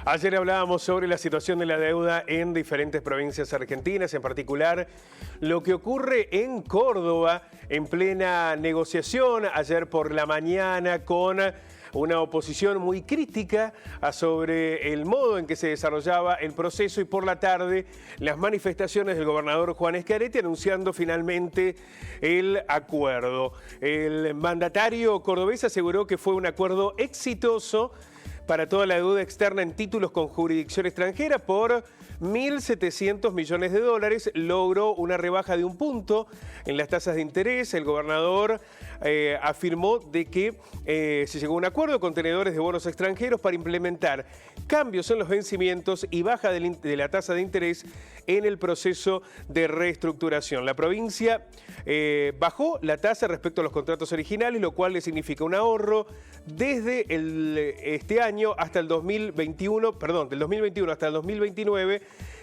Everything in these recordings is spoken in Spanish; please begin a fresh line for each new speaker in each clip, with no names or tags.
Ayer hablábamos sobre la situación de la deuda en diferentes provincias argentinas, en particular lo que ocurre en Córdoba en plena negociación ayer por la mañana con una oposición muy crítica sobre el modo en que se desarrollaba el proceso y por la tarde las manifestaciones del gobernador Juan Schiaretti anunciando finalmente el acuerdo. El mandatario cordobés aseguró que fue un acuerdo exitoso para toda la deuda externa en títulos con jurisdicción extranjera por 1.700 millones de dólares. Logró una rebaja de 1 punto en las tasas de interés. El gobernador afirmó de que se llegó a un acuerdo con tenedores de bonos extranjeros para implementar cambios en los vencimientos y baja de la tasa de interés en el proceso de reestructuración. La provincia bajó la tasa respecto a los contratos originales, lo cual le significa un ahorro desde este año hasta el 2021, del 2021 hasta el 2029,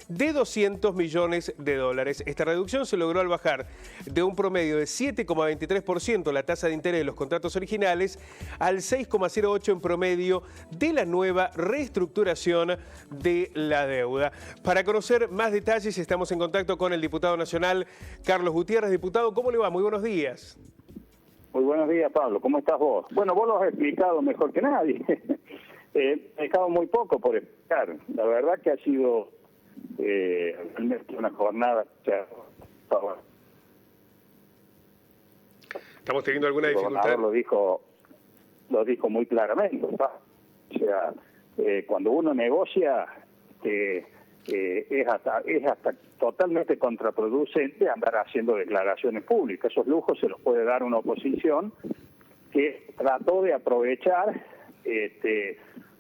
de 200 millones de dólares. Esta reducción se logró al bajar de un promedio de 7,23% la tasa de interés de los contratos originales al 6,08% en promedio de la nueva reestructuración de la deuda. Para conocer más detalles estamos en contacto con el diputado nacional Carlos Gutiérrez. Diputado, ¿cómo le va? Muy buenos días.
Muy buenos días, Pablo. ¿Cómo estás vos? Bueno, vos lo has explicado mejor que nadie. He dejado muy poco por explicar. La verdad que ha sido realmente una jornada.
Estamos teniendo alguna dificultad.
El gobernador lo dijo muy claramente. O sea, cuando uno negocia, es hasta totalmente contraproducente andar haciendo declaraciones públicas. Esos lujos se los puede dar una oposición que trató de aprovechar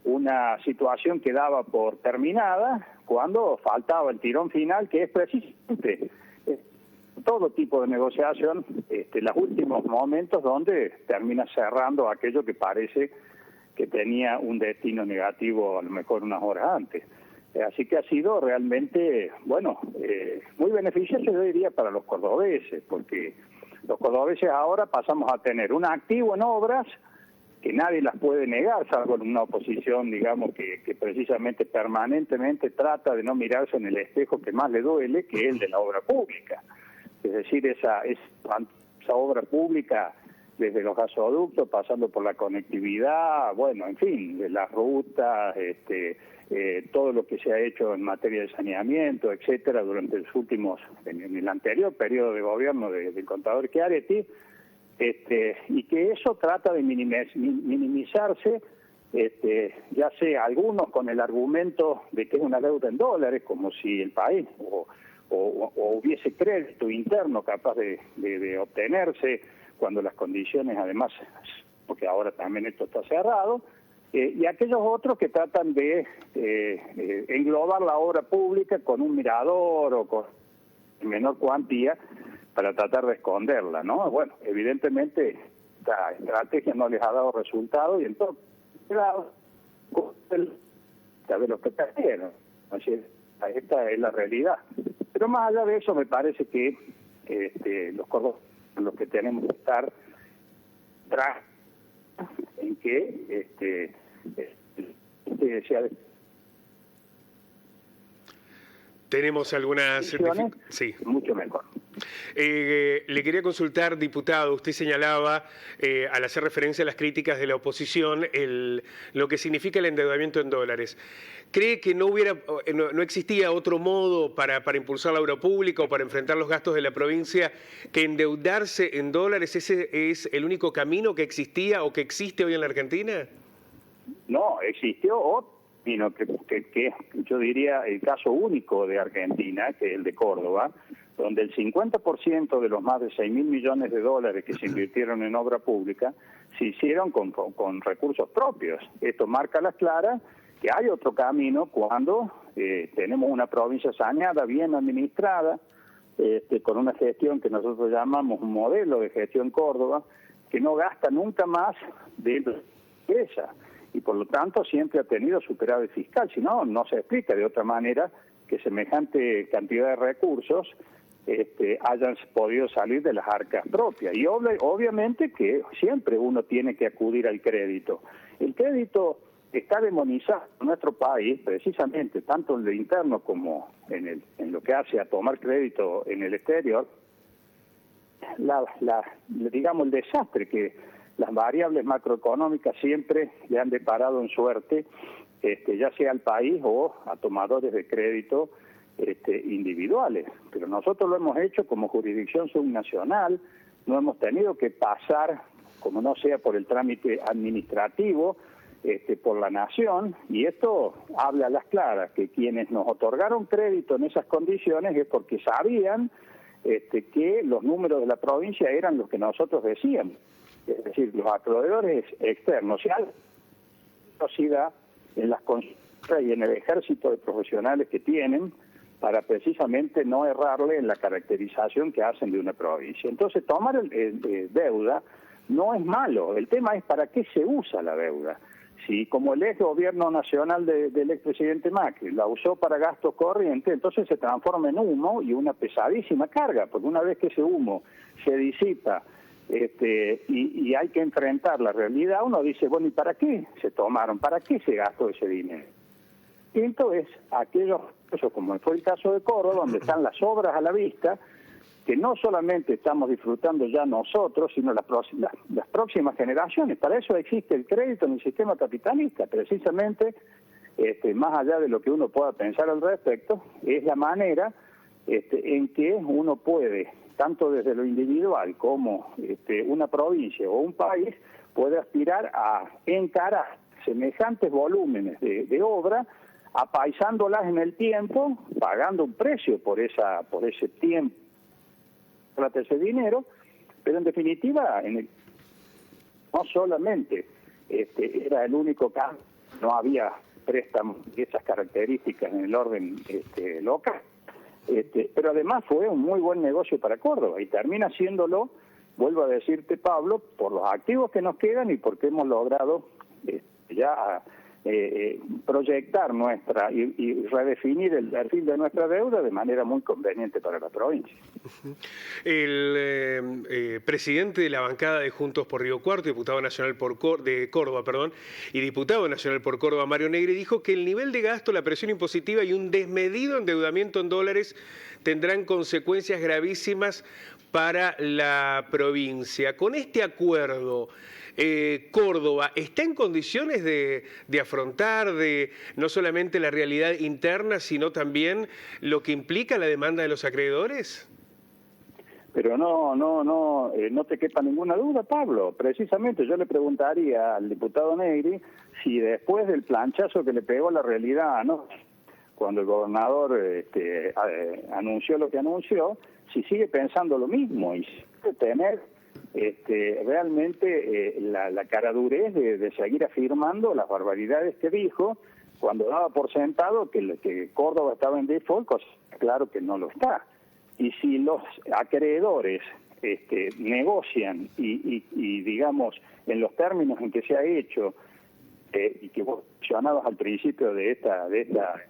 una situación que daba por terminada cuando faltaba el tirón final, que es precisamente todo tipo de negociación, los últimos momentos donde termina cerrando aquello que parece que tenía un destino negativo a lo mejor unas horas antes. Así que ha sido realmente, muy beneficioso, yo diría, para los cordobeses, porque los cordobeses ahora pasamos a tener un activo en obras que nadie las puede negar, salvo en una oposición, digamos, que precisamente permanentemente trata de no mirarse en el espejo que más le duele, que es el de la obra pública. Es decir, esa obra pública, desde los gasoductos, pasando por la conectividad, en fin, de las rutas, todo lo que se ha hecho en materia de saneamiento, etcétera, durante los últimos, en el anterior periodo de gobierno del contador Schiaretti, y que eso trata de minimizarse, ya sea algunos con el argumento de que es una deuda en dólares, como si el país o hubiese crédito interno capaz de obtenerse cuando las condiciones, además, porque ahora también esto está cerrado, y aquellos otros que tratan de englobar la obra pública con un mirador o con menor cuantía para tratar de esconderla, ¿no? Bueno, evidentemente esta estrategia no les ha dado resultado y entonces saber lo que perdieron. Así, esta es la realidad. Pero más allá de eso, me parece que los cordobeses, los que tenemos que estar en que
tenemos algunas
sí, mucho mejor.
Le quería consultar, diputado, usted señalaba al hacer referencia a las críticas de la oposición lo que significa el endeudamiento en dólares. ¿Cree que no existía otro modo para impulsar la obra pública o para enfrentar los gastos de la provincia que endeudarse en dólares? ¿Ese es el único camino que existía o que existe hoy en la Argentina?
No, existió otro camino que yo diría el caso único de Argentina, que es el de Córdoba, donde el 50% de los más de 6.000 millones de dólares que se invirtieron en obra pública se hicieron con recursos propios. Esto marca a las claras que hay otro camino cuando tenemos una provincia saneada, bien administrada, con una gestión que nosotros llamamos un modelo de gestión Córdoba, que no gasta nunca más de esa, y por lo tanto siempre ha tenido superávit fiscal, si no, no se explica de otra manera que semejante cantidad de recursos hayan podido salir de las arcas propias. Y obviamente que siempre uno tiene que acudir al crédito. El crédito está demonizado en nuestro país, precisamente, tanto en lo interno como en lo que hace a tomar crédito en el exterior, digamos, el desastre que las variables macroeconómicas siempre le han deparado en suerte, ya sea al país o a tomadores de crédito individuales. Pero nosotros lo hemos hecho como jurisdicción subnacional, no hemos tenido que pasar, como no sea por el trámite administrativo, por la nación, y esto habla a las claras, que quienes nos otorgaron crédito en esas condiciones es porque sabían que los números de la provincia eran los que nosotros decíamos. Es decir, los acreedores externos, y hay velocidad en las consultas y en el ejército de profesionales que tienen para precisamente no errarle en la caracterización que hacen de una provincia. Entonces, tomar deuda no es malo, el tema es para qué se usa la deuda. Si como el ex gobierno nacional del expresidente Macri la usó para gastos corrientes, entonces se transforma en humo y una pesadísima carga, porque una vez que ese humo se disipa y hay que enfrentar la realidad, uno dice, bueno, ¿y para qué se tomaron? ¿Para qué se gastó ese dinero? Y entonces, aquellos, como fue el caso de Córdoba, donde están las obras a la vista, que no solamente estamos disfrutando ya nosotros, sino las próximas generaciones. Para eso existe el crédito en el sistema capitalista, precisamente, más allá de lo que uno pueda pensar al respecto, es la manera en que uno puede, tanto desde lo individual como una provincia o un país, puede aspirar a encarar semejantes volúmenes de obra, apaisándolas en el tiempo, pagando un precio por ese tiempo, ese dinero, pero en definitiva no solamente era el único caso, no había préstamos de esas características en el orden local, pero además fue un muy buen negocio para Córdoba y termina siéndolo, vuelvo a decirte, Pablo, por los activos que nos quedan y porque hemos logrado ya proyectar nuestra y redefinir el perfil de nuestra deuda de manera muy conveniente para la provincia.
El presidente de la bancada de Juntos por Río Cuarto, diputado nacional de Córdoba, y diputado nacional por Córdoba, Mario Negri, dijo que el nivel de gasto, la presión impositiva y un desmedido endeudamiento en dólares tendrán consecuencias gravísimas para la provincia. Con este acuerdo, Córdoba está en condiciones de afrontar no solamente la realidad interna, sino también lo que implica la demanda de los acreedores.
Pero no te quepa ninguna duda, Pablo. Precisamente yo le preguntaría al diputado Negri si después del planchazo que le pegó la realidad, ¿no?, cuando el gobernador anunció lo que anunció, si sigue pensando lo mismo y si tener realmente la caradurez de seguir afirmando las barbaridades que dijo cuando daba por sentado que Córdoba estaba en default, cosa claro que no lo está. Y si los acreedores negocian y digamos en los términos en que se ha hecho y que vos mencionabas al principio de esta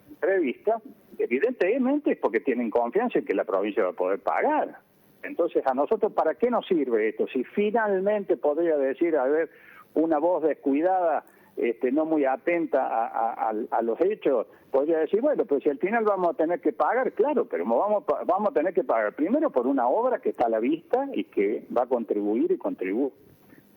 entrevista, evidentemente es porque tienen confianza en que la provincia va a poder pagar. Entonces, a nosotros, ¿para qué nos sirve esto? Si finalmente podría decir, a ver, una voz descuidada, no muy atenta a los hechos, podría decir, bueno, pues si al final vamos a tener que pagar, claro, pero vamos a tener que pagar primero por una obra que está a la vista y que va a contribuir y contribuye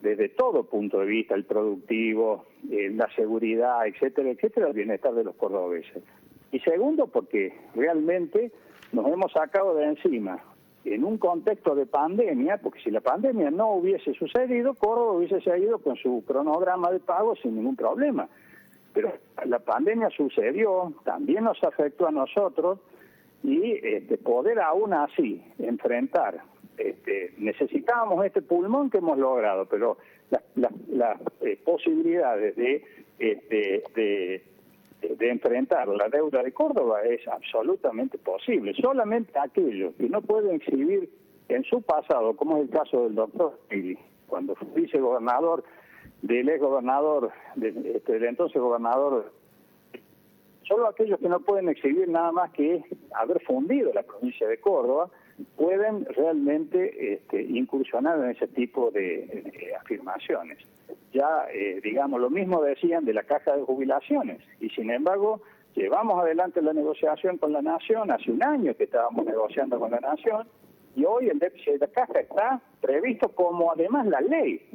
desde todo punto de vista, el productivo, la seguridad, etcétera, etcétera, el bienestar de los cordobeses. Y segundo, porque realmente nos hemos sacado de encima, en un contexto de pandemia, porque si la pandemia no hubiese sucedido, Córdoba hubiese seguido con su cronograma de pago sin ningún problema. Pero la pandemia sucedió, también nos afectó a nosotros, y poder aún así enfrentar, necesitábamos este pulmón que hemos logrado, pero las posibilidades de enfrentar la deuda de Córdoba es absolutamente posible. Solamente aquellos que no pueden exhibir en su pasado, como es el caso del doctor Pili, cuando fue vicegobernador del exgobernador, del entonces gobernador, solo aquellos que no pueden exhibir nada más que haber fundido la provincia de Córdoba, pueden realmente incursionar en ese tipo de afirmaciones. ya, digamos, lo mismo decían de la caja de jubilaciones. Y sin embargo, llevamos adelante la negociación con la Nación, hace un año que estábamos negociando con la Nación, y hoy el déficit de la caja está previsto como además la ley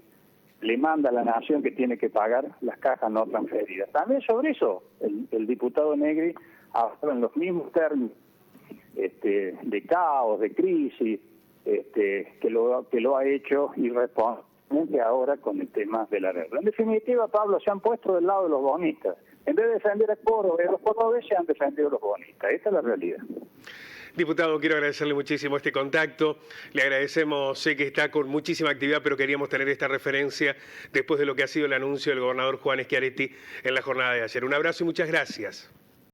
le manda a la Nación que tiene que pagar las cajas no transferidas. También sobre eso el diputado Negri habla en los mismos términos de caos, de crisis, que lo ha hecho irresponsablemente ahora con el tema de la deuda. En definitiva, Pablo, se han puesto del lado de los bonistas. En vez de defender a Córdoba y a los cordobeses, han defendido a los bonistas. Esta es la realidad.
Diputado, quiero agradecerle muchísimo este contacto. Le agradecemos, sé que está con muchísima actividad, pero queríamos tener esta referencia después de lo que ha sido el anuncio del gobernador Juan Schiaretti en la jornada de ayer. Un abrazo y muchas gracias.